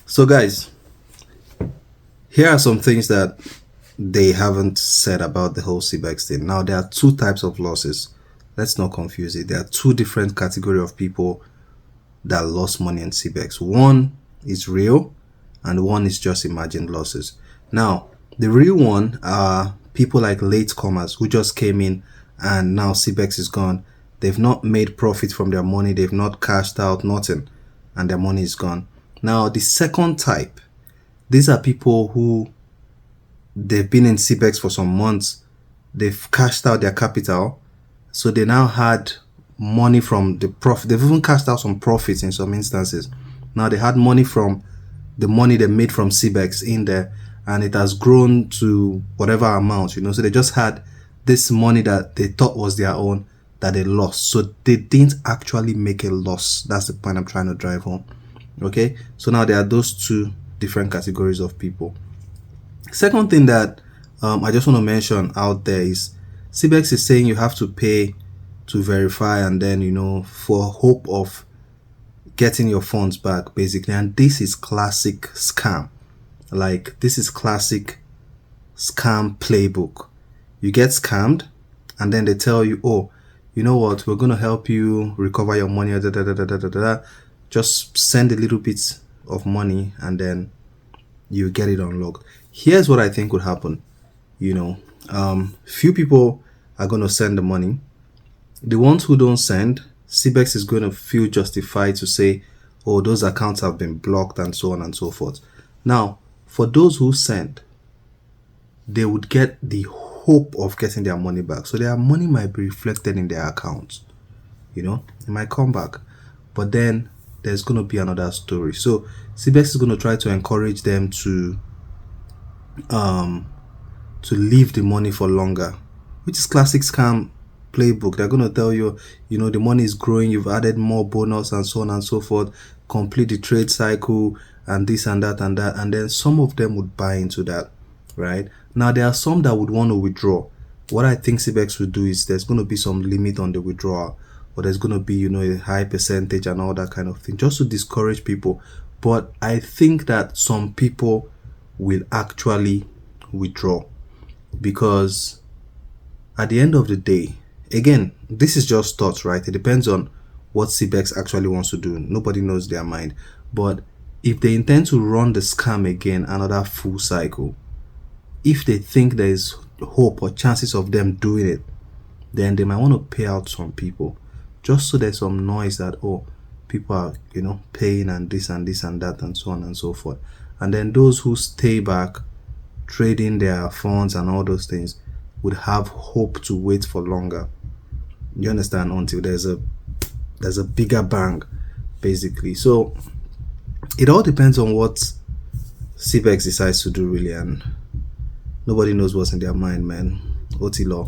So, guys, here are some things that they haven't said about the whole Cbex thing. Now, there are two types of losses. Let's not confuse it. There are two different category of people that lost money in Cbex. One is real, and one is just imagined losses. Now, the real one are people like latecomers who just came in and now Cbex is gone. They've not made profit from their money. They've not cashed out nothing, and their money is gone. Now, the second type, these are people who they've been in Cbex for some months. They've cashed out their capital, so they now had money from the profit. They've even cashed out some profits in some instances. Now they had money from the money they made from Cbex in there, and it has grown to whatever amount, So they just had this money that they thought was their own that they lost. So they didn't actually make a loss. That's the point I'm trying to drive home. Okay, so now there are those two different categories of people. Second thing that I just want to mention out there is Cbex is saying you have to pay to verify, and then for hope of getting your funds back, basically. And this is classic scam. Like, this is classic scam playbook. You get scammed, and then they tell you, oh, you know what, we're going to help you recover your money, da, da, da, da, da, da, da. Just send a little bit of money and then you get it unlocked. Here's what I think would happen. Few people are going to send the money. The ones who don't send, Cbex is going to feel justified to say, oh, those accounts have been blocked and so on and so forth. Now, for those who send, they would get the hope of getting their money back. So their money might be reflected in their accounts. It might come back. But then there's going to be another story. So Cbex is going to try to encourage them to leave the money for longer, which is classic scam playbook. They're going to tell you, the money is growing, you've added more bonus and so on and so forth, complete the trade cycle and this and that and that. And then some of them would buy into that, right? Now, there are some that would want to withdraw. What I think Cbex would do is there's going to be some limit on the withdrawal, or there's going to be, a high percentage and all that kind of thing, just to discourage people. But I think that some people will actually withdraw, because at the end of the day, again, this is just thoughts, right? It depends on what Cbex actually wants to do. Nobody knows their mind. But if they intend to run the scam again, another full cycle, if they think there is hope or chances of them doing it, then they might want to pay out some people, just so there's some noise that, oh, people are, paying and this and this and that and so on and so forth. And then those who stay back, trading their funds and all those things, would have hope to wait for longer. You understand? Until there's a bigger bang, basically. So it all depends on what Cbex decides to do, really, and nobody knows what's in their mind, man. OT law.